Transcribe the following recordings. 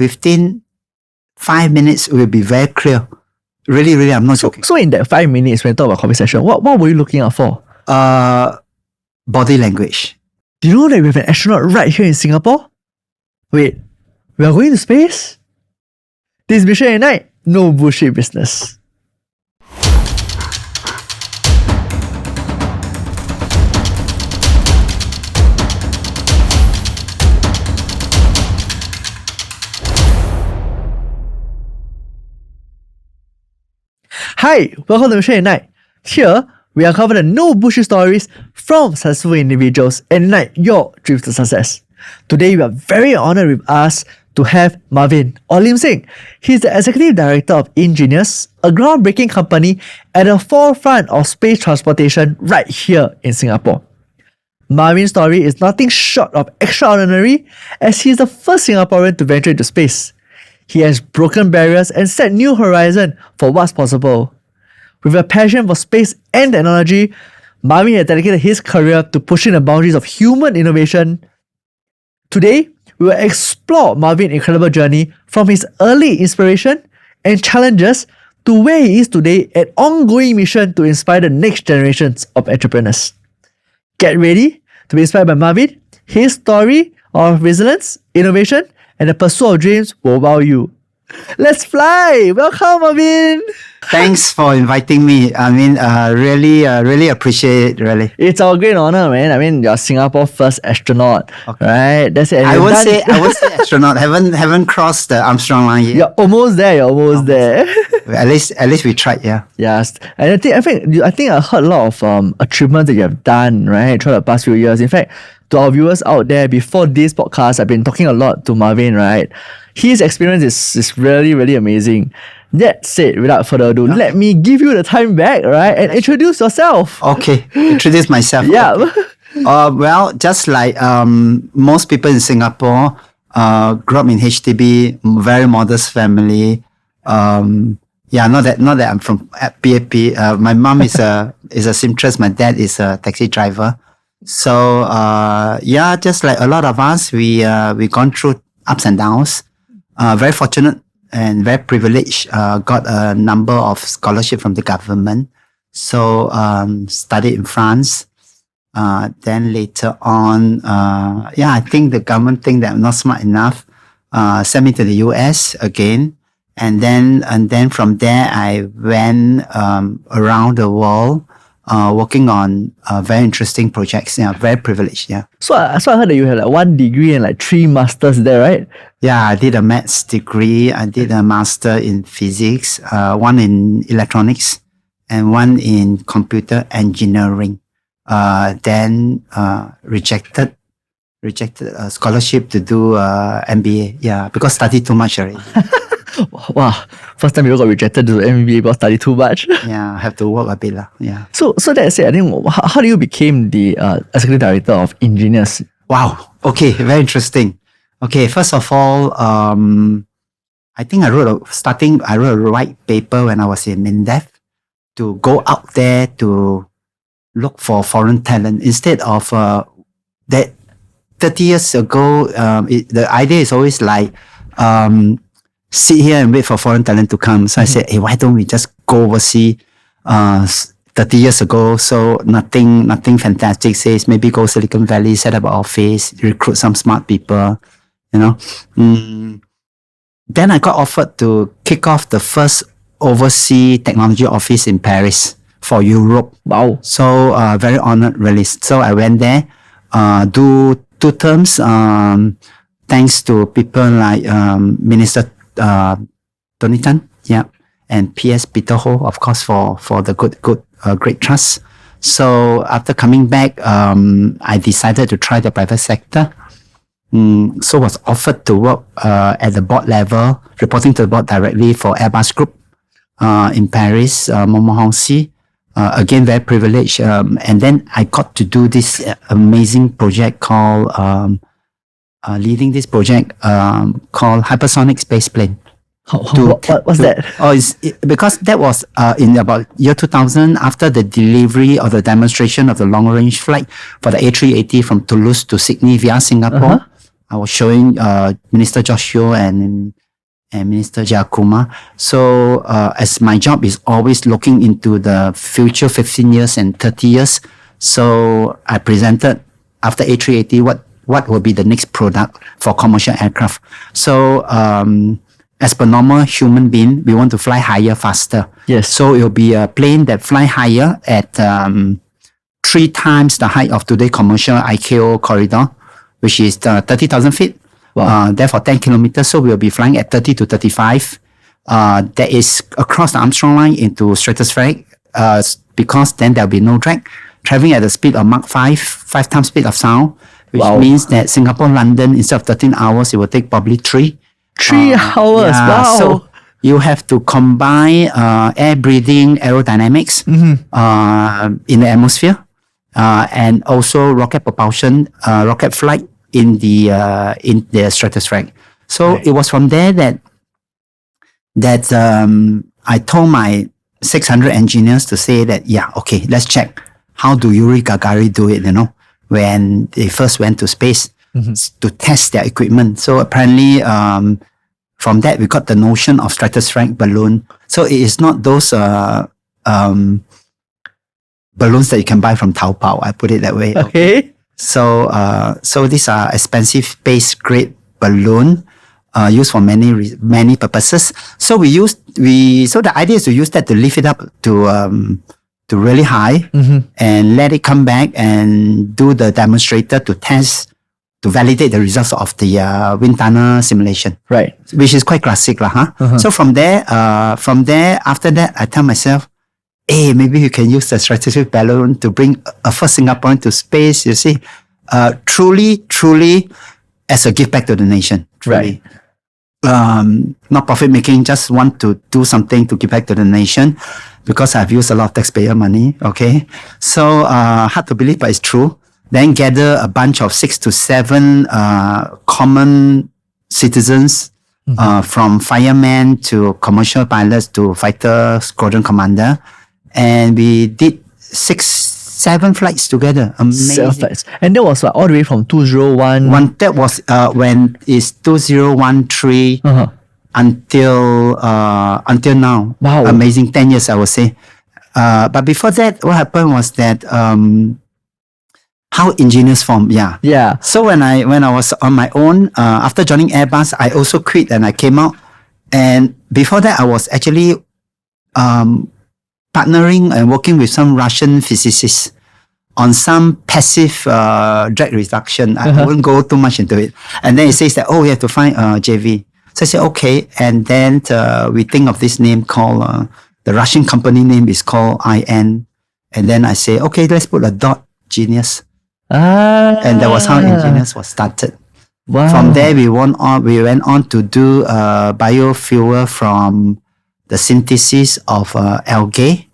within 5 minutes, it will be very clear. Really, really, I'm not joking. So in that 5 minutes when you talk about conversation, what were you looking out for? Body language. Do you know that we have an astronaut right here in Singapore? Wait, we are going to space? This mission at night, no bullshit business. Hi, welcome to Mission at Night. Here, we uncover the no bullshit stories from successful individuals and ignite your dreams to success. Today, we are very honored with us to have Marvyn Lim Seng. He's the Executive Director of IN.Genius, a groundbreaking company at the forefront of space transportation right here in Singapore. Marvyn's story is nothing short of extraordinary as he is the first Singaporean to venture into space. He has broken barriers and set new horizons for what's possible. With a passion for space and technology, Marvyn has dedicated his career to pushing the boundaries of human innovation. Today, we will explore Marvyn's incredible journey from his early inspiration and challenges to where he is today, an ongoing mission to inspire the next generations of entrepreneurs. Get ready to be inspired by Marvyn. His story of resilience, innovation, and the pursuit of dreams will wow you. Let's fly! Welcome, Marvyn! Thanks for inviting me. I mean, really appreciate it, really. It's our great honor, man. I mean, you're Singapore's first astronaut, right? That's it. I won't say astronaut. Haven't crossed the Armstrong line yet. You're almost there. At least we tried, yeah. Yes, and I think I heard a lot of achievements that you have done, right, throughout the past few years. In fact, to our viewers out there, before this podcast, I've been talking a lot to Marvyn, right? His experience is really, really amazing. That said, without further ado, let me give you the time back, right? And introduce yourself. Okay, introduce myself. Yeah. Okay. Well, just like most people in Singapore, grew up in HDB, very modest family. Not that I'm from PAP. My mom is a seamstress. My dad is a taxi driver. So just like a lot of us, we gone through ups and downs. Very fortunate and very privileged. Got a number of scholarship from the government. So studied in France. Then later on, I think the government think that I'm not smart enough. Sent me to the US again. And then from there, I went around the world, working on very interesting projects. Yeah, very privileged. Yeah. So I heard that you had like 1 degree and like 3 masters there, right? Yeah, I did a maths degree. I did a master in physics, one in electronics, and one in computer engineering. Then rejected a scholarship to do MBA. Yeah, because studied too much already. Wow, first time you got rejected to MBA because study too much. Yeah, have to work a bit lah. Yeah. So that's it. I think how do you became the Executive Director of IN.Genius? Wow. Okay, very interesting. Okay, first of all, I think I wrote a white paper when I was in MINDEF to go out there to look for foreign talent instead of that 30 years ago. The idea is always like sit here and wait for foreign talent to come. So I said, hey, why don't we just go overseas 30 years ago? So nothing fantastic. Says maybe go Silicon Valley, set up an office, recruit some smart people, you know. Then I got offered to kick off the first overseas technology office in Paris for Europe. Wow. So very honored really. So I went there, do 2 terms, thanks to people like Minister Tony Tan, yeah, and PS Peter Ho, of course, for the great trust. So after coming back, I decided to try the private sector. So was offered to work at the board level, reporting to the board directly for Airbus Group in Paris, Montmorency. Again, very privileged. And then I got to do this amazing project called leading this project called hypersonic space plane. What's that? Because that was in about year 2000 after the delivery or the demonstration of the long range flight for the A380 from Toulouse to Sydney via Singapore. I was showing Minister Joshua and Minister Jayakumar. So as my job is always looking into the future 15 years and 30 years, so I presented after A380 what will be the next product for commercial aircraft. So as per normal human being, we want to fly higher, faster. Yes. So it will be a plane that fly higher at 3 times the height of today commercial ICAO corridor, which is 30,000 feet. Wow. Therefore 10 kilometers. So we'll be flying at 30 to 35. That is across the Armstrong line into stratospheric, because then there'll be no drag. Traveling at the speed of Mach 5 times speed of sound, which means that Singapore, London, instead of 13 hours, it will take probably 3. 3 hours. Wow. So you have to combine air breathing aerodynamics in the atmosphere, and also rocket propulsion, rocket flight in the stratospheric. So it was from there that I told my 600 engineers to say that, okay, let's check. How do Yuri Gagarin do it, when they first went to space to test their equipment. So apparently, from that, we got the notion of stratospheric balloon. So it is not those balloons that you can buy from Taobao, I put it that way. Okay. So these are expensive space grade balloon, used for many purposes. So the idea is to use that to lift it up to really high and let it come back and do the demonstrator to test, to validate the results of the wind tunnel simulation. Right. Which is quite classic, So from there, after that, I tell myself, hey, maybe you can use the stratospheric balloon to bring a first Singaporean to space, you see. Truly as a gift back to the nation. Truly. Right. Not profit making, just want to do something to give back to the nation because I've used a lot of taxpayer money. Okay. So, hard to believe, but it's true. Then gather a bunch of 6 to 7 common citizens, from firemen to commercial pilots to fighter squadron commander. And we did 7 flights together. Amazing. 7 flights. And that was all the way from 2001. That was when it's 2013 until now. Wow. Amazing. 10 years, I would say. But before that, what happened was that how In.Genius formed. Yeah. So when I was on my own, after joining Airbus, I also quit and I came out. And before that, I was actually partnering and working with some Russian physicists on some passive drag reduction. I won't go too much into it. And then it says that, we have to find JV. So I said, okay. And then we think of this name called, the Russian company name is called IN. And then I say, okay, let's put a .Genius. And that was how In.Genius was started. Wow. From there, we went on to do biofuel from the synthesis of algae.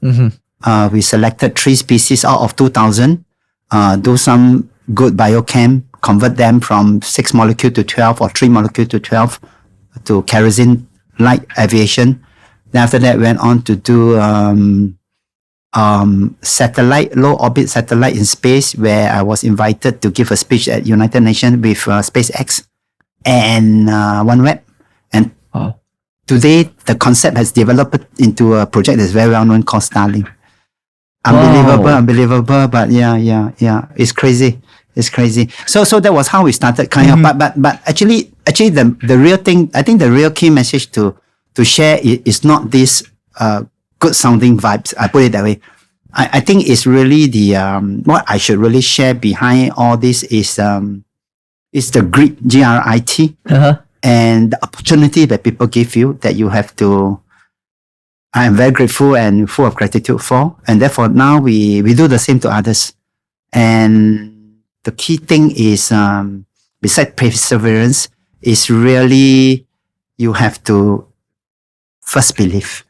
We selected 3 species out of 2,000, do some good biochem, convert them from 6 molecule to 12 or 3 molecule to 12 to kerosene light aviation. Then after that, went on to do satellite, low orbit satellite in space, where I was invited to give a speech at United Nations with SpaceX and OneWeb. And today, the concept has developed into a project that's very well known called Starlink. Unbelievable, but yeah. It's crazy. So that was how we started, kind of. But actually, the real thing, I think the real key message to share is not this good sounding vibes. I put it that way. I think it's really the what I should really share behind all this is the grit, GRIT, and the opportunity that people give you that you have to. I am very grateful and full of gratitude for, and therefore now we do the same to others. And the key thing is, besides perseverance, is really you have to first believe.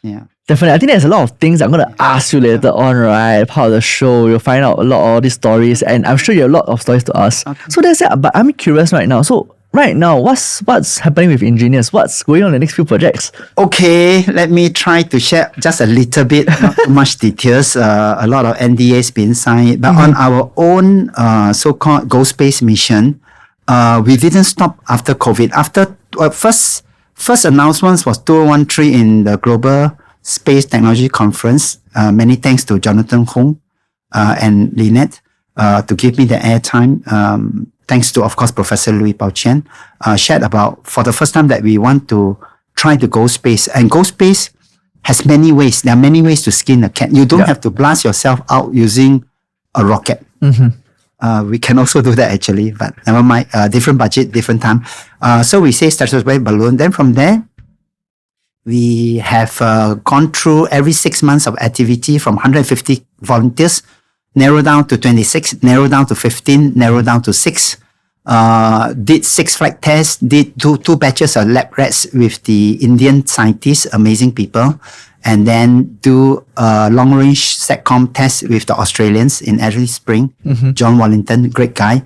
Yeah. Definitely. I think there's a lot of things I'm going to ask you later on, right? Part of the show, you'll find out a lot of all these stories, and I'm sure you have a lot of stories to ask. Okay. So that's it. But I'm curious right now. So right now, what's happening with In.Genius? What's going on in the next few projects? Okay, let me try to share just a little bit, not too much details. A lot of NDAs being signed, but on our own so-called GoSpace mission, we didn't stop after COVID. After first announcements was 2013 in the Global Space Technology Conference. Many thanks to Jonathan Hong and Lynette to give me the airtime. Thanks to, of course, Professor Louis Pao Chen, shared about for the first time that we want to try to GoSpace. And GoSpace has many ways. There are many ways to skin a cat. You don't have to blast yourself out using a rocket. We can also do that actually, but never mind. Different budget, different time. So we say stratospheric balloon. Then from there, we have gone through every 6 months of activity from 150 volunteers, narrow down to 26, narrow down to 15, narrow down to 6. Did 6 flight tests, did two batches of lab rats with the Indian scientists, amazing people, and then do a long-range SATCOM test with the Australians in Alice Spring. John Wallington, great guy.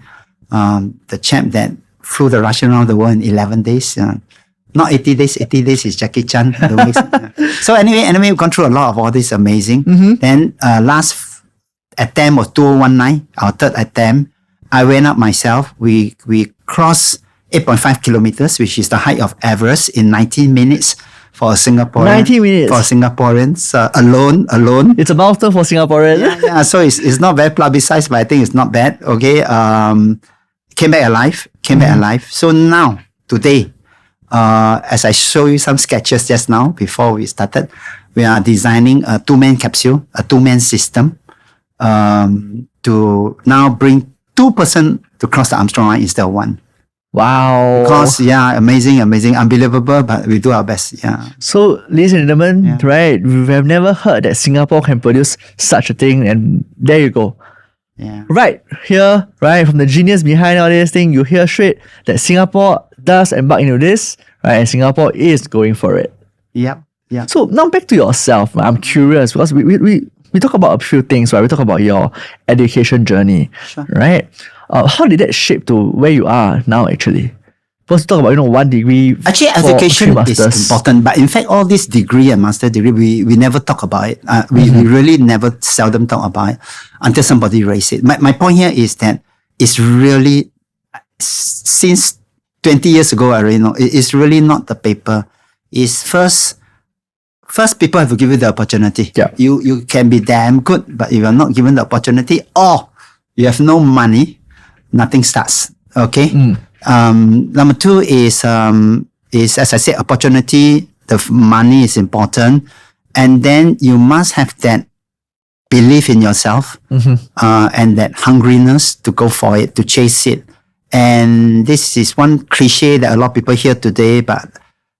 The chap that flew the Russian around the world in 11 days. Not 80 days, 80 days is Jackie Chan. So anyway, we've gone through a lot of all this amazing. Then last attempt was 2019, our third attempt. I went up myself. We crossed 8.5 kilometers, which is the height of Everest, in 19 minutes for a Singaporean. 19 minutes? For Singaporeans, alone. It's a milestone for Singaporeans. Yeah, so it's not very publicized, but I think it's not bad. Okay. Came back alive. So now, today, as I show you some sketches just now before we started, we are designing a 2-man capsule, a 2-man system, to now bring 2 persons to cross the Armstrong line instead of 1. Wow. Because, amazing, unbelievable, but we do our best. Yeah. So, ladies and gentlemen, right, we have never heard that Singapore can produce such a thing, and there you go. Yeah. Right here, right, from the genius behind all this thing, you hear straight that Singapore does embark into this, right, and Singapore is going for it. Yep. So now back to yourself. I'm curious because we talk about a few things, right? We talk about your education journey, right? How did that shape to where you are now, actually? First, talk about 1 degree. Actually, education is important, but in fact, all this degree and master degree, we never talk about it. We really never seldom talk about it until somebody raise it. My point here is that it's really, since 20 years ago, I already know, it's really not the paper. It's first people have to give you the opportunity. Yeah. You can be damn good, but if you're not given the opportunity or you have no money, nothing starts. Okay. Number 2 is as I said, opportunity. The money is important, and then you must have that belief in yourself, and that hungriness to go for it, to chase it. And this is one cliche that a lot of people hear today, but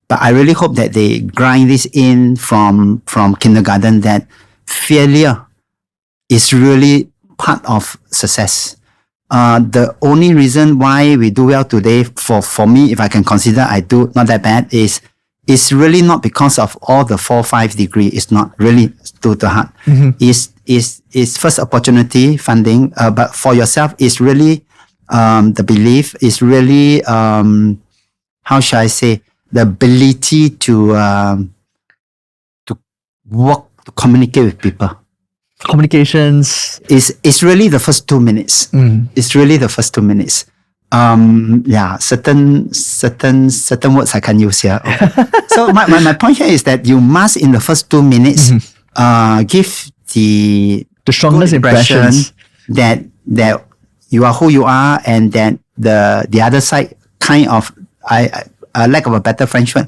I really hope that they grind this in from kindergarten, that failure is really part of success. The only reason why we do well today, for me, if I can consider I do not that bad, is really not because of all the 4-5 degree. It's not really to the heart. Is first opportunity, funding, but for yourself, it's really the belief, is really how shall I say, the ability to work, to communicate with people. Communications is really the first 2 minutes. It's really the first 2 minutes. Certain words I can use here. Okay. So my point here is that you must, in the first 2 minutes, give the strongest impressions that you are who you are, and that the other side kind of, I lack of a better French word,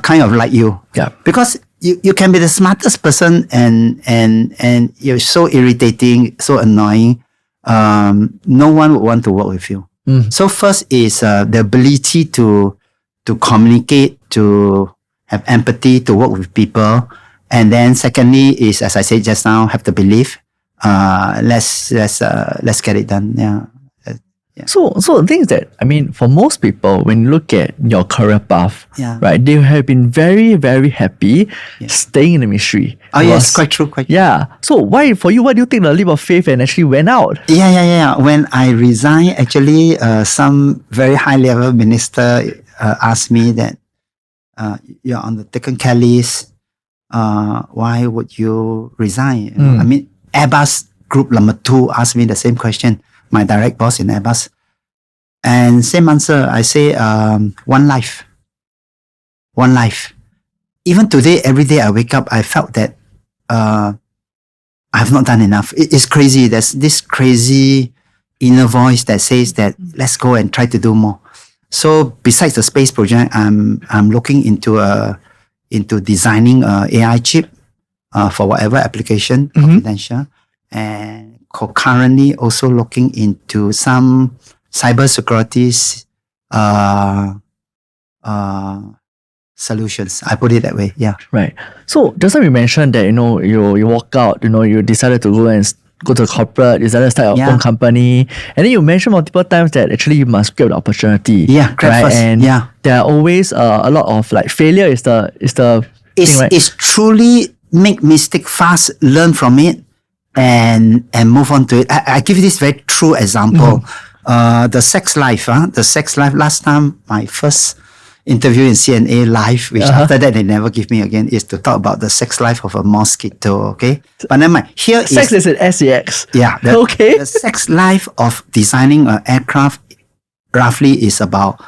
kind of like you. Yeah. Because you can be the smartest person and you're so irritating, so annoying. No one would want to work with you. So first is the ability to communicate, to have empathy, to work with people. And then secondly is, as I said just now, have the belief. Let's get it done. Yeah. So the thing is that, I mean, for most people, when you look at your career path, right, they have been very, very happy staying in the ministry. Oh, yes, quite true. Yeah. So why do you take the leap of faith and actually went out? Yeah. When I resigned, actually, some very high-level minister asked me that, you're on the taken care list, why would you resign? I mean, Airbus Group number 2 asked me the same question. My direct boss in Airbus. And same answer, I say one life. One life. Even today, every day I wake up, I felt that I have not done enough. It's crazy. There's this crazy inner voice that says that let's go and try to do more. So besides the space project, I'm looking into designing a AI chip for whatever application, confidential, and concurrently also looking into some cybersecurity solutions. I put it that way. Yeah. Right. So just now you mentioned that you walk out. You decided to go to corporate. You decided to start your own company, and then you mentioned multiple times that actually you must grab the opportunity. Yeah. Grab first. And there are always a lot of like failure is the thing, right? It's truly make mistake fast, learn from it, and move on to it. I give you this very true example. The sex life. The sex life. Last time, my first interview in CNA live, which after that they never give me again, is to talk about the sex life of a mosquito. Okay, but never mind. Here sex is an SEX. Yeah. Okay. The sex life of designing an aircraft roughly is about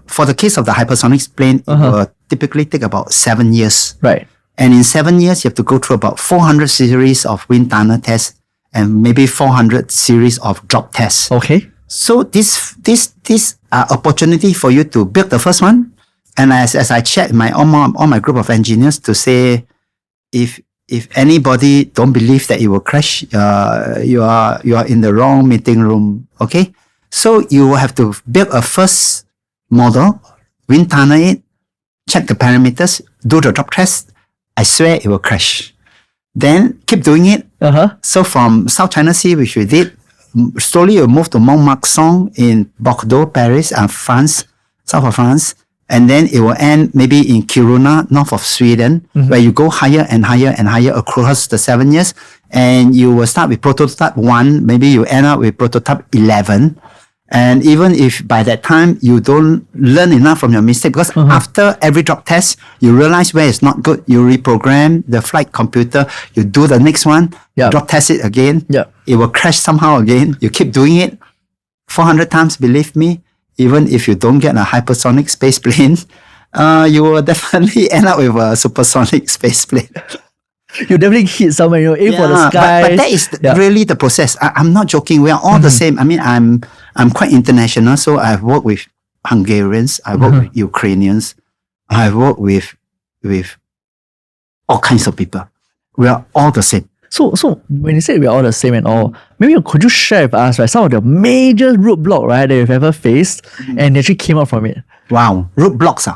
for the case of the hypersonic plane, it will typically take about 7 years. Right. And in 7 years, you have to go through about 400 series of wind tunnel tests and maybe 400 series of drop tests. Okay. So this opportunity for you to build the first one, and as I chat all my group of engineers to say, if anybody don't believe that it will crash, you are in the wrong meeting room. Okay, so you will have to build a first model, wind tunnel it, check the parameters, do the drop test. I swear it will crash. Then keep doing it. So from South China Sea, which we did, slowly you move to Montmartre in Bordeaux, Paris, and France, south of France. And then it will end maybe in Kiruna, north of Sweden, where you go higher and higher and higher across the 7 years. And you will start with prototype 1, maybe you end up with prototype 11. And even if by that time you don't learn enough from your mistake, because after every drop test, you realize where it's not good, you reprogram the flight computer, you do the next one, drop test it again, it will crash somehow again. You keep doing it 400 times, believe me, even if you don't get a hypersonic space plane, you will definitely end up with a supersonic space plane. You definitely hit somewhere, aim for the sky. But that is really the process. I'm not joking. We are all the same. I mean, I'm quite international. So I've worked with Hungarians. I've worked with Ukrainians. I've worked with all kinds of people. We are all the same. So when you say we are all the same and all, maybe could you share with us, right, some of the major roadblock, right, that you've ever faced and actually came out from it? Wow, roadblocks.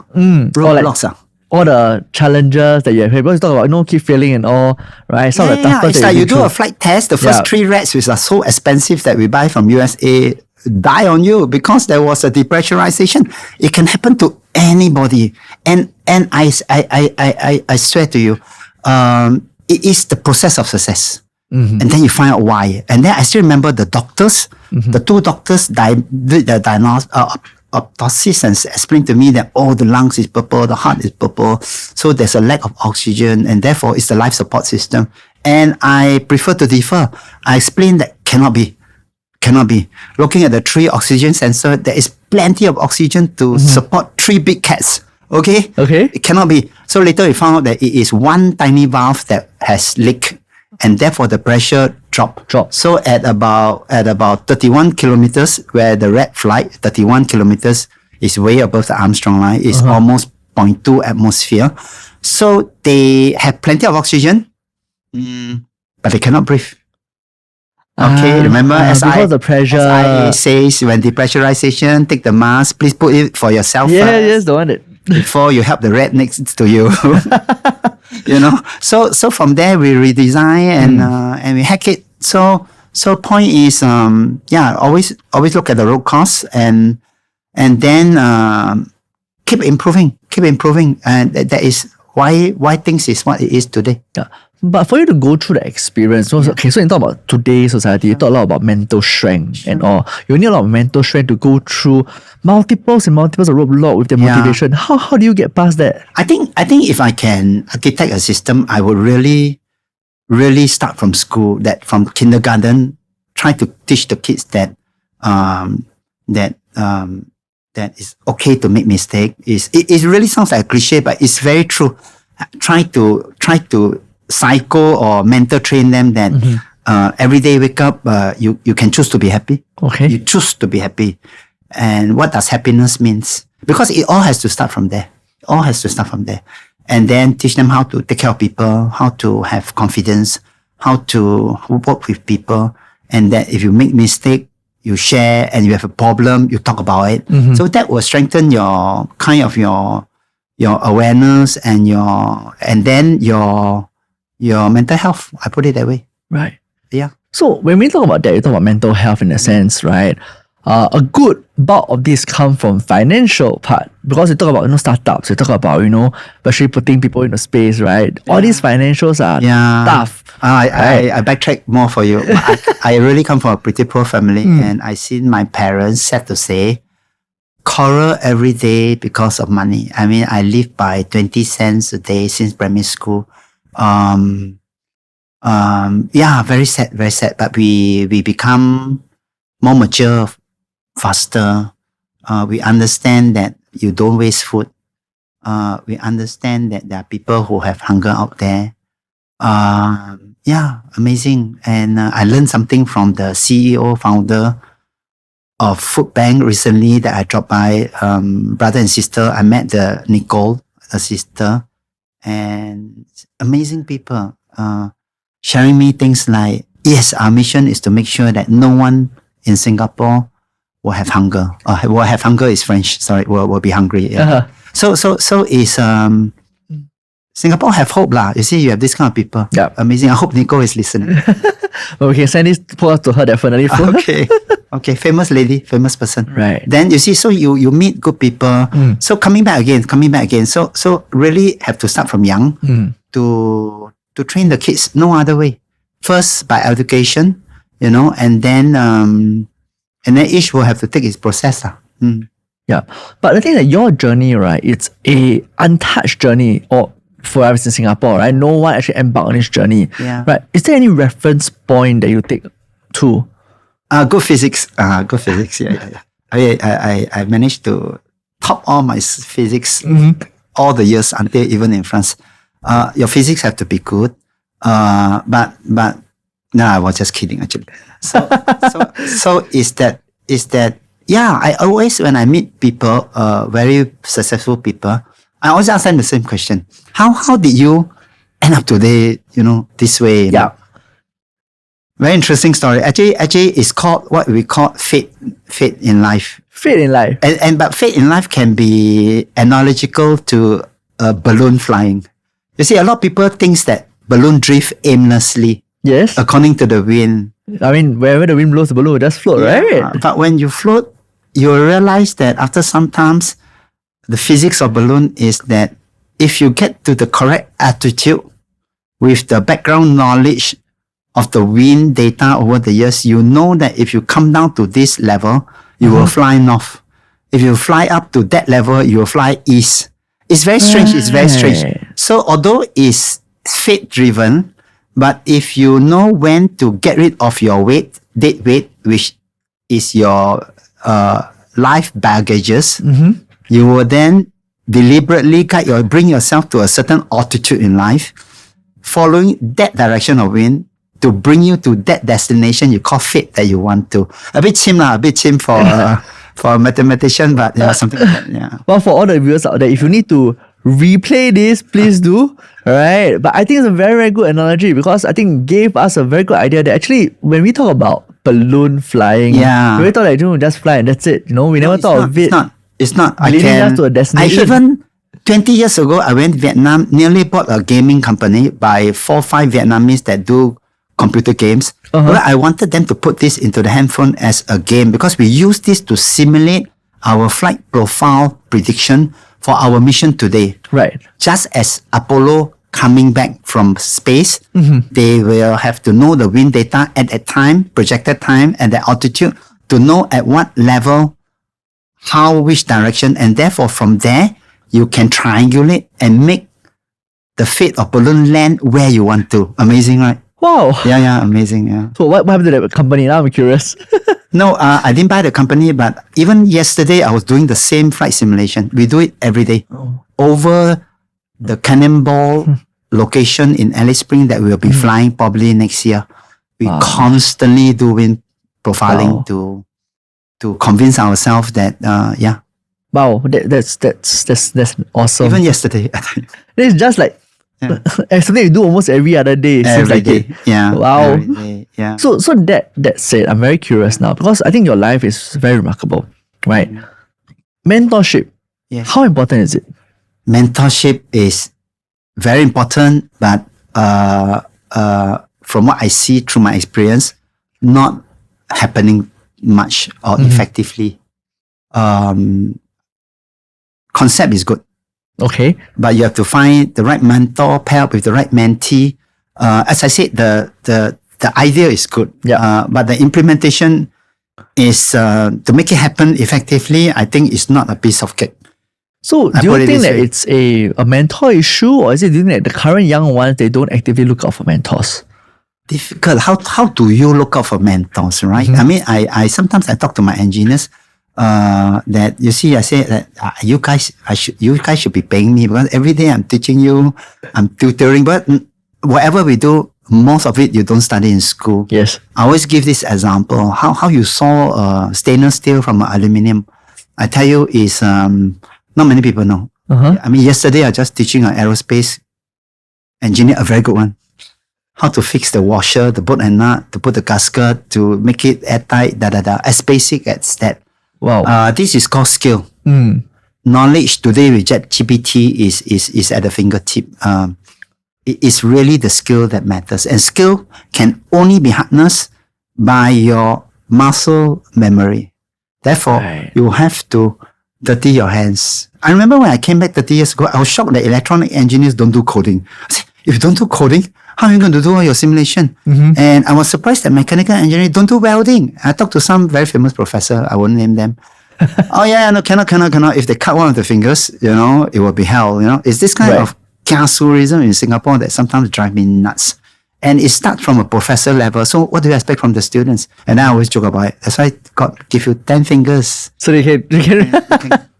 Roadblocks. All the challenges that you have, because you talk about keep failing and all, right? Some of the tough it's like you do a flight test, the first 3 rats, which are so expensive that we buy from USA, die on you because there was a depressurization. It can happen to anybody. And I swear to you, it is the process of success. And then you find out why. And then I still remember the doctors, the 2 doctors did the autopsy and explained to me that the lungs is purple, the heart is purple, so there's a lack of oxygen, and therefore it's the life support system. And I prefer to defer. I explained that cannot be. Looking at the 3 oxygen sensor, there is plenty of oxygen to support 3 big cats. Okay? It cannot be. So later we found out that it is 1 tiny valve that has leaked, and therefore the pressure dropped. So at about 31 kilometers, where the rat flight, 31 kilometers is way above the Armstrong line, is almost 0.2 atmosphere. So they have plenty of oxygen, but they cannot breathe. Okay, remember the pressure. SI says when depressurization, take the mask, please put it for yourself first. Yes, the one that before you help the rat next to you. So from there we redesign and we hack it. So point is always look at the road costs and then keep improving, and that is why things is what it is today. But for you to go through the experience, so you talk about today's society, you talk a lot about mental strength and all. You need a lot of mental strength to go through multiples of roadblocks with the motivation. How do you get past that? I think if I can architect a system, I would really start from school, that from kindergarten, try to teach the kids that that it's okay to make mistake. It really sounds like a cliche, but it's very true. Try to psycho or mental train them that every day wake up, you can choose to be happy. Okay. You choose to be happy. And what does happiness means? Because it all has to start from there. It all has to start from there. And then teach them how to take care of people, how to have confidence, how to work with people. And that if you make mistake, you share, and you have a problem, you talk about it. So that will strengthen your awareness and then your mental health. I put it that way. Right. Yeah. So when we talk about that, we talk about mental health in a sense, right? A good bulk of this come from financial part, because we talk about startups, we talk about especially putting people into space, right? All these financials are tough. I backtrack more for you. I really come from a pretty poor family, and I seen my parents, sad to say, quarrel every day because of money. I mean, I live by 20 cents a day since primary school. Very sad, very sad. But we become more mature faster. We understand that you don't waste food. We understand that there are people who have hunger out there. Amazing. And I learned something from the CEO, founder of Food Bank recently that I dropped by. Brother and sister, I met the Nicole, the sister, and amazing people. Sharing me things like, yes, our mission is to make sure that no one in Singapore will have hunger. Will have hunger is French. Sorry, will be hungry. Yeah. So is Singapore have hope lah. You see, you have this kind of people. Yeah. Amazing. I hope Nicole is listening. Well, we can send this post to her definitely. Okay. Famous lady, famous person. Right. Then you see, so you meet good people. So coming back again. So really have to start from young to train the kids. No other way. First by education, and then each will have to take its process. Yeah. But the thing is that your journey, right, it's a untouched journey or for us in Singapore, right? No one actually embarked on this journey. Yeah. Right. Is there any reference point that you take to? Good physics. Good physics. Yeah. I managed to top all my physics all the years until even in France. Your physics have to be good. But no, I was just kidding actually. So is that I always, when I meet people, very successful people, I always ask them the same question. How did you end up today, this way? Yeah. Very interesting story. Actually it's called what we call fate in life. Fate in life. But fate in life can be analogical to a balloon flying. You see, a lot of people thinks that balloon drift aimlessly. Yes. According to the wind. I mean, wherever the wind blows, the balloon will just float, right? But when you float, you realize that after some times, the physics of balloon is that if you get to the correct altitude with the background knowledge of the wind data over the years, you know that if you come down to this level, you will fly north. If you fly up to that level, you will fly east. It's very strange. It's very strange. So although it's fate driven, but if you know when to get rid of your dead weight, which is your life baggages, you will then deliberately bring yourself to a certain altitude in life, following that direction of wind to bring you to that destination you call fate that you want to. A bit chim for a mathematician, but something like that. Yeah. Well, for all the viewers out there, if you need to replay this, please do. Right. But I think it's a very, very good analogy because I think gave us a very good idea that actually when we talk about balloon flying, we thought like just fly and that's it. We never thought of it. It's not. Leading us to a destination. I even 20 years ago, I went to Vietnam, nearly bought a gaming company by 4 or 5 Vietnamese that do computer games. Well, I wanted them to put this into the handphone as a game because we use this to simulate our flight profile prediction for our mission today. Right. Just as Apollo coming back from space, they will have to know the wind data at that time, projected time, and the altitude to know at what level, which direction, and therefore from there, you can triangulate and make the fate of balloon land where you want to. Amazing, right? Wow. Yeah, amazing, yeah. So what happened to that company? Now I'm curious. No, I didn't buy the company, but even yesterday I was doing the same flight simulation. We do it every day over the Cannonball location in Alice Springs that we will be flying probably next year. We constantly doing profiling to convince ourselves that Wow, that's awesome. even yesterday. It's just like something you do almost every other day. Seems Every like day. it. Yeah. Wow. Every day. Yeah. So that said, I'm very curious now because I think your life is very remarkable, right? Mentorship. Yes. How important is it? Mentorship is very important, but from what I see through my experience, not happening much or effectively. Concept is good, Okay. but you have to find the right mentor, pair up with the right mentee. As I said, the idea is good, but the implementation is to make it happen effectively. I think it's not a piece of cake. So do you think that it's a mentor issue, or is it do you think that the current young ones they don't actively look out for mentors? Difficult. How do you look out for mentors, right? I mean, I sometimes talk to my engineers that you see, I say that you guys should be paying me because every day I'm teaching you, I'm tutoring, but whatever we do, most of it you don't study in school. Yes. I always give this example. How you saw stainless steel from aluminium. I tell you is not many people know. I mean, yesterday I just teaching an aerospace engineer, a very good one, how to fix the washer, the bolt and nut, to put the gasket, to make it airtight, as basic as that. Wow. This is called skill. Knowledge today with ChatGPT is at the fingertip. It is really the skill that matters. And skill can only be harnessed by your muscle memory. Therefore, you have to dirty your hands. I remember when I came back 30 years ago, I was shocked that electronic engineers don't do coding. I said, if you don't do coding, how are you going to do all your simulation? And I was surprised that mechanical engineers don't do welding. I talked to some very famous professor, I won't name them. No, cannot. If they cut one of the fingers, it will be hell, It's this kind of kiasuism in Singapore that sometimes drive me nuts. And it starts from a professor level. So what do you expect from the students? And I always joke about it. That's why God give you 10 fingers. So they can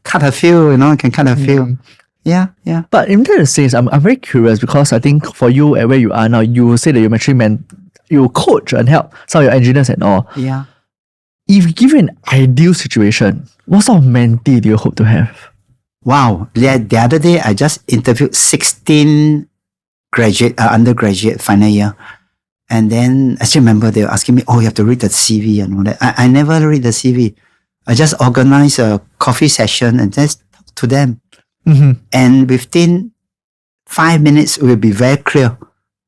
cut a few, can cut a few. Yeah. But in that sense, I'm very curious because I think for you at where you are now, you say that you actually you coach and help some of your engineers and all. Yeah. If you give you an ideal situation, what sort of mentee do you hope to have? Wow. The other day, I just interviewed 16 undergraduate final year. And then I still remember they were asking me, you have to read the CV and all that. I never read the CV. I just organize a coffee session and just talk to them. And within 5 minutes, it will be very clear.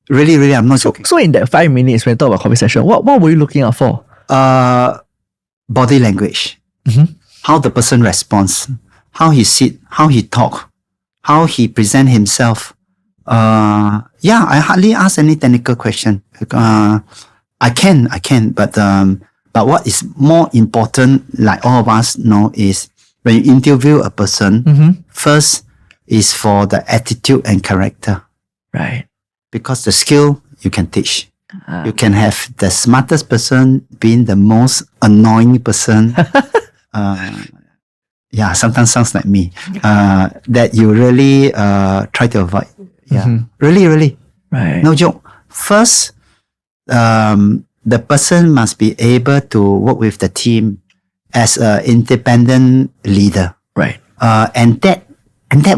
Really, I'm not joking. So in that 5 minutes, when you talk about coffee session, what were you looking out for? Body language. How the person responds. How he sit, how he talk, how he present himself. I hardly ask any technical question. I can, but what is more important, like all of us know, is when you interview a person, first is for the attitude and character. Right. Because the skill you can teach. You can have the smartest person being the most annoying person. Sometimes sounds like me. That you really try to avoid. Really. Right. No joke. First, the person must be able to work with the team as an independent leader. Right. And that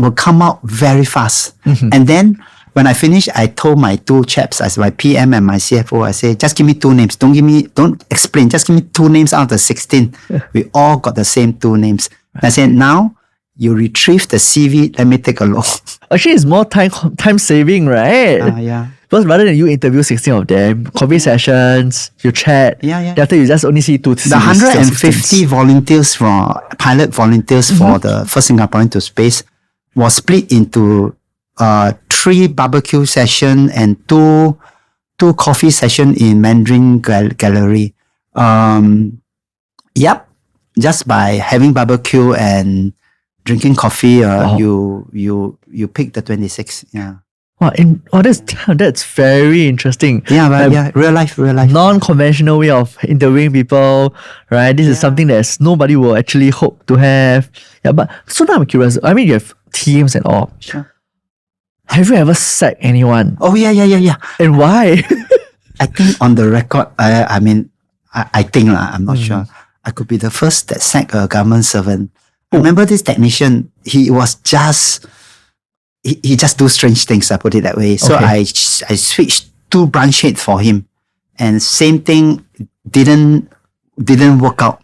will come out very fast. And then when I finish, I told my two chaps, as my PM and my CFO, I say, just give me 2 names. Don't explain. Just give me 2 names out of the 16. We all got the same 2 names. Right. I said, now you retrieve the CV. Let me take a look. Actually, it's more time saving, right? Yeah. Because rather than you interview 16 of them, coffee sessions, you chat. Yeah. After you just only see 2 CVs. The 150 volunteers pilot volunteers for the first Singaporean to space was split into 3 barbecue session and 2 coffee session in Mandarin Gallery. Just by having barbecue and drinking coffee, you pick the 26. Yeah. Wow, that's very interesting. Yeah, but real life. Non-conventional way of interviewing people, right? This is something that nobody will actually hope to have. Yeah, but so now I'm curious. I mean, you have teams and all. Sure. Have you ever sacked anyone? Oh yeah. And why? I think on the record, I mean, I think I'm not sure. I could be the first that sacked a government servant. I remember this technician. He was just he just do strange things. I put it that way. So I switched 2 branch heads for him, and same thing didn't work out.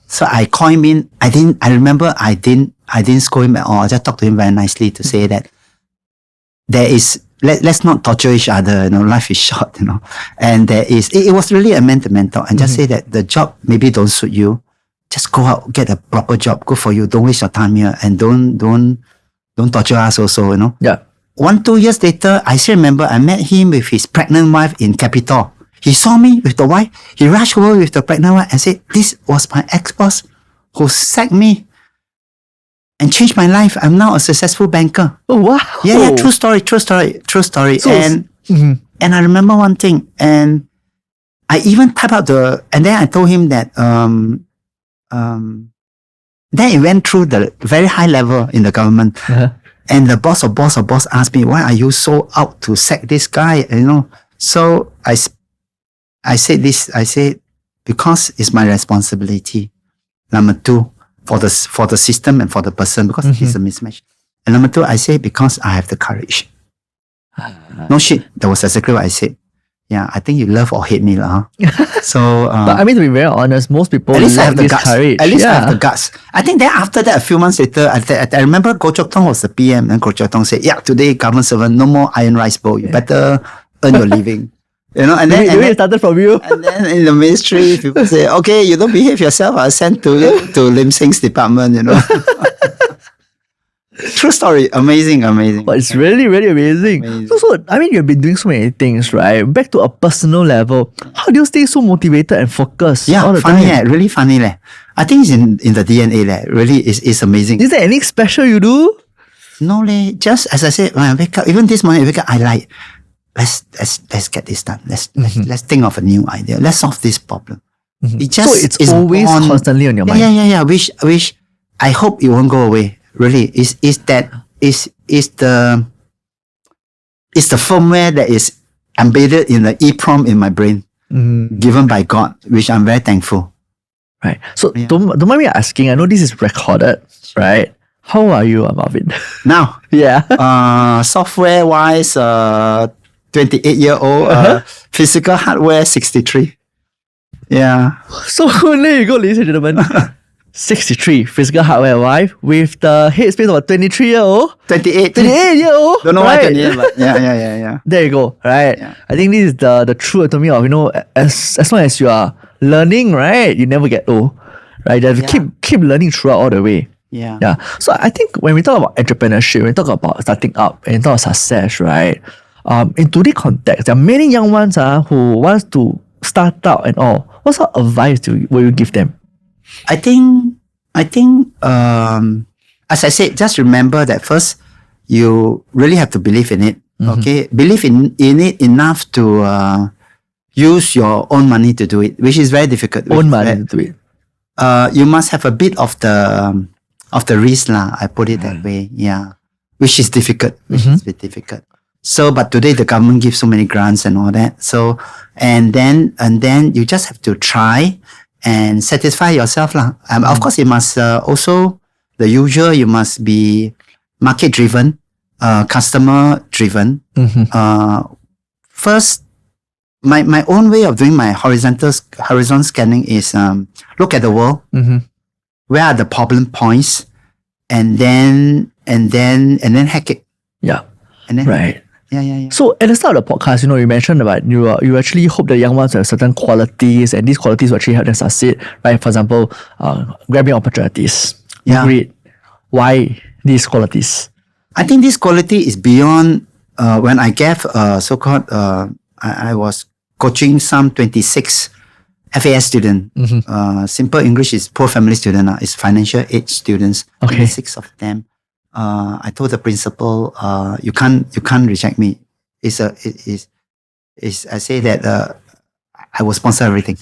So I called him in. I remember I didn't scold him at all. I just talked to him very nicely to say that there is, let's not torture each other, life is short, and there is, it was really a man-to-man talk, and just say that the job maybe don't suit you, just go out, get a proper job, good for you, don't waste your time here, and don't torture us also, Yeah. 1-2 years later, I still remember I met him with his pregnant wife in Capitol. He saw me with the wife, he rushed over with the pregnant wife and said, this was my ex-boss who sacked me and changed my life. I'm now a successful banker. Oh, wow. Yeah, true story. So, and I remember one thing, and I even typed out and then I told him that, then it went through the very high level in the government. And the boss asked me, why are you so out to sack this guy? So I said because it's my responsibility. Number 2, for the system and for the person, because it's a mismatch. And number 2, I say because I have the courage. No shit, that was exactly what I said. Yeah, I think you love or hate me, huh? So, but I mean, to be very honest, most people at least I have the this guts. courage. At least I have the guts. I think then after that, a few months later, I remember Goh Chok Tong was the PM, and Goh Chok Tong said, "Yeah, today government servant, no more iron rice bowl. You better earn your living." And then it started from you. And then in the ministry, people say, "Okay, you don't behave yourself. I'll send to Lim Seng's department." True story. Amazing. But it's really, really amazing. So, I mean, you've been doing so many things, right? Back to a personal level, how do you stay so motivated and focused all the funny, time? really funny. I think it's in the DNA. Really, it's amazing. Is there anything special you do? No, just as I said, when I wake up, even this morning I wake up, I like, let's get this done. Let's think of a new idea. Let's solve this problem. It's always constantly on your mind. Yeah. Which I hope it won't go away. Really, is the firmware that is embedded in the EEPROM in my brain, given by God, which I'm very thankful. Right. So don't mind me asking. I know this is recorded, right? How old are you, Marvyn? Now, software wise, 28-year-old. Physical hardware, 63. Yeah. So there you go, ladies and gentlemen. 63 physical hardware wife with the headspace of a 23-year-old. 28-year-old. Don't know why 28, but yeah. There you go, right? Yeah. I think this is the true epitome of, as long as you are learning, right, you never get old, right? You have to keep learning throughout all the way. Yeah. So I think when we talk about entrepreneurship, when we talk about starting up and talk about success, right? In today's context, there are many young ones who want to start out and all. What sort of advice will you give them? I think, as I said, just remember that first, you really have to believe in it. Okay, believe in it enough to use your own money to do it, which is very difficult. To do it. You must have a bit of the risk, lah. I put it that way. Yeah, which is difficult. Is a bit difficult. So, but today the government gives so many grants and all that. So, and then you just have to try and satisfy yourself, lah. Of course, it must also the usual. You must be market driven, customer driven. First, my own way of doing my horizon scanning is look at the world. Where are the problem points, and then hack it. Yeah. And then right. Yeah. So at the start of the podcast, you mentioned about you actually hope the young ones have certain qualities, and these qualities will actually help them succeed, right? For example, grabbing opportunities. Yeah. Great. Why these qualities? I think this quality is beyond when I gave so-called I was coaching some 26 FAS students. Simple English is poor family student. It's financial aid students. 26 of them. I told the principal, you can't reject me. I say that I will sponsor everything.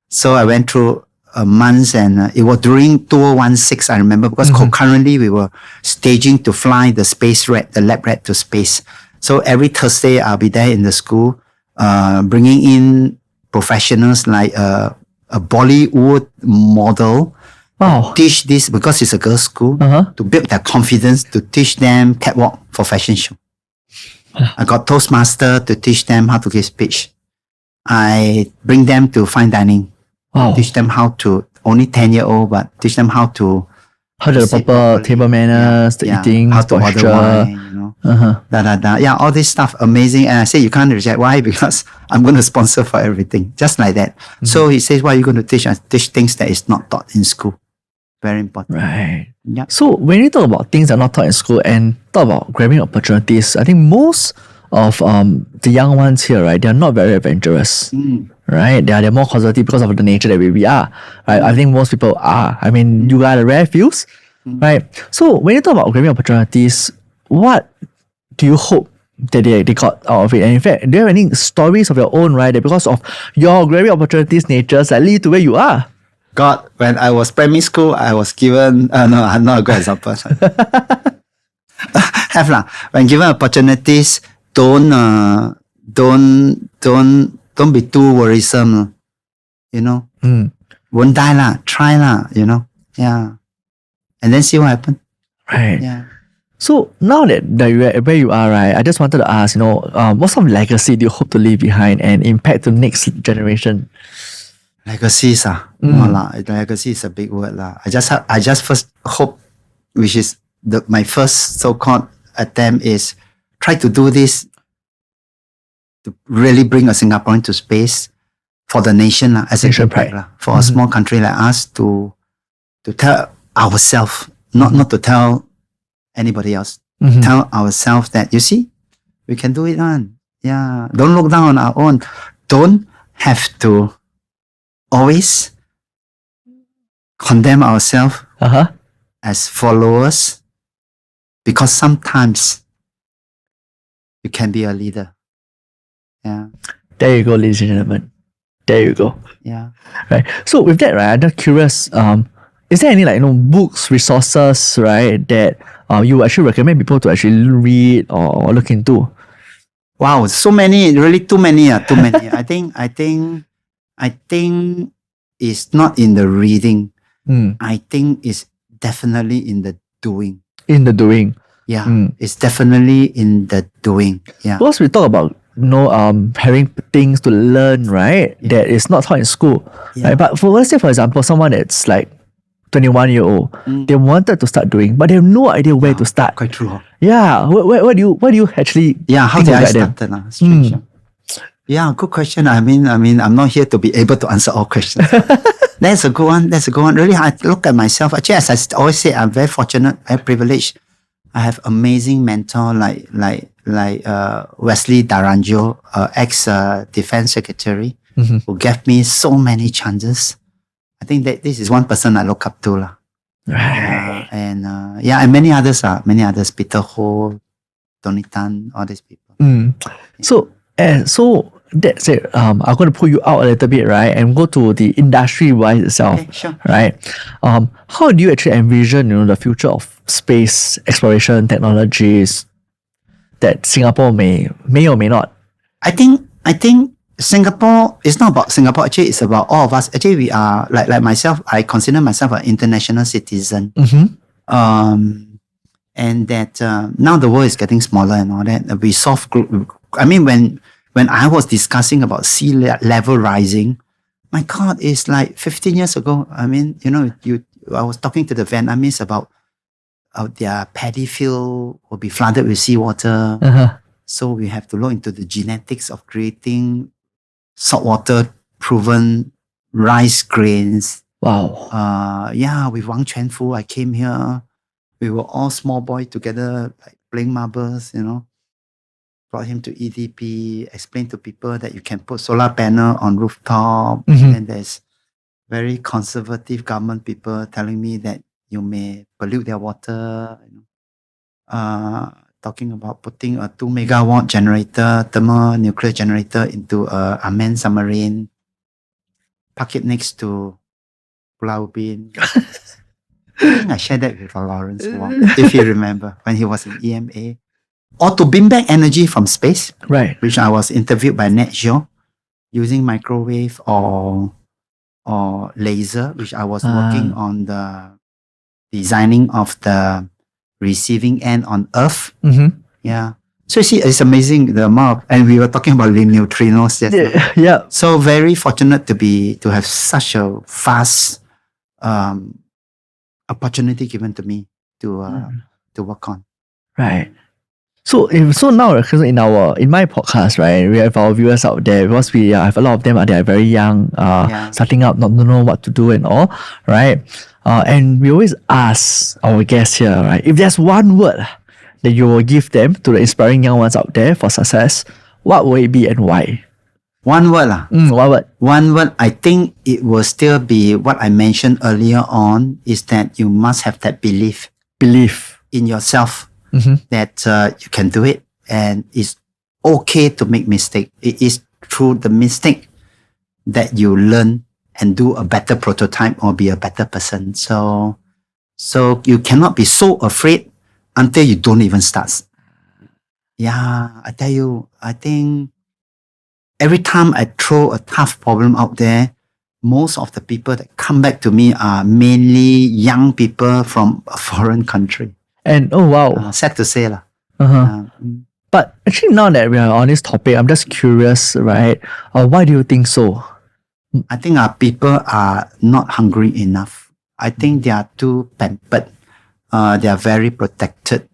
So I went through months, and it was during 2016, I remember, because concurrently we were staging to fly the the lab rat to space. So every Thursday I'll be there in the school, bringing in professionals like a Bollywood model. Wow. Teach this, because it's a girls' school, to build their confidence, to teach them catwalk for fashion show. I got Toastmaster to teach them how to give speech. I bring them to fine dining. Wow. Teach them how to, only 10-year-old, but teach them how to the sit proper properly. table manners, the eating, how to posture. order wine, Yeah, all this stuff, amazing. And I say, you can't reject. Why? Because I'm going to sponsor for everything. Just like that. So he says, what are you going to teach? I teach things that is not taught in school. Very important. Right. Yeah. So when you talk about things that are not taught in school and talk about grabbing opportunities, I think most of the young ones here, right, they're not very adventurous. Right? They're more conservative because of the nature that we are. Right? I think most people are. I mean, you are the rare fews. Right? So when you talk about grabbing opportunities, what do you hope that they got out of it? And in fact, do you have any stories of your own, right, that because of your grabbing opportunities natures that lead to where you are? God, when I was primary school, I was given, no, I'm not a good example. Have lah. When given opportunities, don't be too worrisome, you know. Won't die lah, try lah, you know. Yeah. And then see what happens. Right. Yeah. So now that you're where you are, right, I just wanted to ask, what sort of legacy do you hope to leave behind and impact the next generation? Legacies, legacy is a big word lah. I just first hope, which is my first so-called attempt, is try to do this to really bring a Singaporean to space for the nation lah, as a impact lah, for a small country like us to tell ourselves, not to tell anybody else, tell ourselves that, you see, we can do it on. Yeah, don't look down on our own. Don't have to always condemn ourselves as followers, because sometimes you can be a leader. Yeah. There you go, ladies and gentlemen. There you go. Yeah. Right. So with that, right, I'm just curious, is there any books, resources, right, that you actually recommend people to actually read or look into? Wow, so many, really too many. Too many. I think it's not in the reading. I think it's definitely in the doing. In the doing. Yeah. It's definitely in the doing. Yeah. Because we talk about having things to learn, right? Yeah. That is not taught in school. Yeah. Right? But let's say, for example, someone that's like 21-year-old, they wanted to start doing, but they have no idea where to start. Quite true. Huh? Yeah. Where do you actually? Yeah. How did I start? Strange. Yeah, good question. I mean, I'm not here to be able to answer all questions. That's a good one. Really, I look at myself. Actually, as I always say, I'm very fortunate, very privileged. I have amazing mentor like Wesley Daranjo, ex-defense secretary, who gave me so many chances. I think that this is one person I look up to. Right. And many others. Peter Ho, Tony Tan, all these people. So that's it. I'm going to pull you out a little bit, right, and go to the industry-wise itself. Okay, sure. Right. How do you actually envision, the future of space exploration technologies that Singapore may or may not? I think Singapore, it's not about Singapore. Actually, it's about all of us. Actually, we are like myself. I consider myself an international citizen. And that now the world is getting smaller and all that. We solve group. I mean, when I was discussing about sea level rising, my God, it's like 15 years ago. I mean, I was talking to the Vietnamese about their paddy field will be flooded with seawater. So we have to look into the genetics of creating saltwater proven rice grains. Wow. With Wang Quanfu, I came here. We were all small boys together, like playing marbles, Brought him to EDP, explained to people that you can put solar panel on rooftop. And there's very conservative government people telling me that you may pollute their water. talking about putting a 2 megawatt generator, thermonuclear generator into a unmanned submarine, park it next to Pulau Ubin. I think I shared that with Lawrence Wong, if you remember, when he was in EMA. Or to beam back energy from space, Right. which I was interviewed by Net Geo, using microwave or laser, which I was working on the designing of the receiving end on Earth. Mm-hmm. Yeah. So you see, it's amazing the amount of, and we were talking about neutrinos just now. Yeah. So very fortunate to have such a vast opportunity given to me to work on. Right. So now in my podcast, right, we have our viewers out there because we have a lot of them they are very young, starting out, not know what to do and all, right? And we always ask our guests here, right, if there's one word that you will give them to the inspiring young ones out there for success, what will it be and why? One word lah. One word. One word. I think it will still be what I mentioned earlier on, is that you must have that belief in yourself. That you can do it, and it's okay to make mistake. It is through the mistake that you learn and do a better prototype or be a better person. So you cannot be so afraid until you don't even start. Yeah, I tell you, I think every time I throw a tough problem out there, most of the people that come back to me are mainly young people from a foreign country. And oh wow, sad to say lah. But actually, now that we are on this topic, I'm just curious, right? Why do you think so? I think our people are not hungry enough. I think they are too pampered. They are very protected.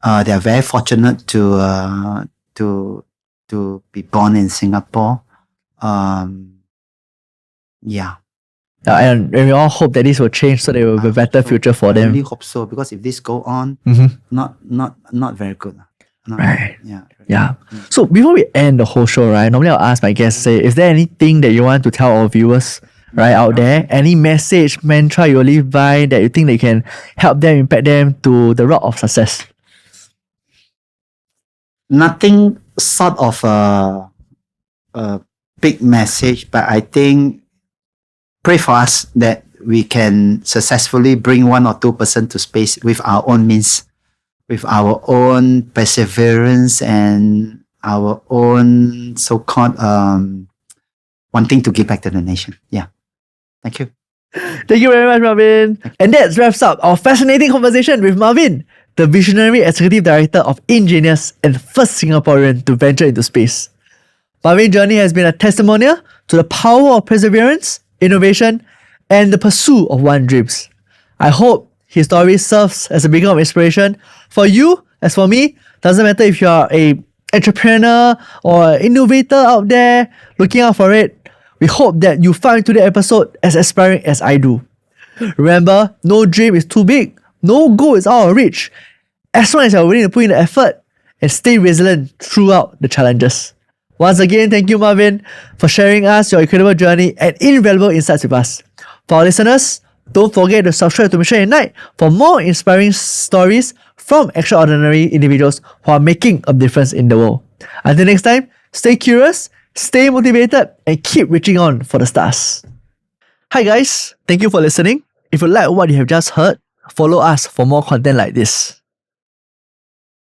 They are very fortunate to be born in Singapore. Yeah. And we all hope that this will change so there will be a better future for them. I really hope so, because if this go on, not very good. Right. Yeah. Yeah. So before we end the whole show, right, normally I'll ask my guests, say, is there anything that you want to tell our viewers, right, out there? Any message, mantra you live by that you think they can help them, impact them to the road of success? Nothing sort of a big message, but I think pray for us that we can successfully bring 1 or 2% to space with our own means, with our own perseverance and our own so-called wanting to give back to the nation. Yeah. Thank you. Thank you very much, Marvyn. And that wraps up our fascinating conversation with Marvyn, the visionary Executive Director of IN.Genius and first Singaporean to venture into space. Marvyn's journey has been a testimonial to the power of perseverance, innovation, and the pursuit of one's dreams. I hope his story serves as a beacon of inspiration for you as for me. Doesn't matter if you are an entrepreneur or an innovator out there looking out for it. We hope that you find today's episode as inspiring as I do. Remember, no dream is too big, no goal is out of reach, as long as you're willing to put in the effort and stay resilient throughout the challenges. Once again, thank you, Marvyn, for sharing us your incredible journey and invaluable insights with us. For our listeners, don't forget to subscribe to Mission at Night for more inspiring stories from extraordinary individuals who are making a difference in the world. Until next time, stay curious, stay motivated, and keep reaching on for the stars. Hi guys, thank you for listening. If you like what you have just heard, follow us for more content like this.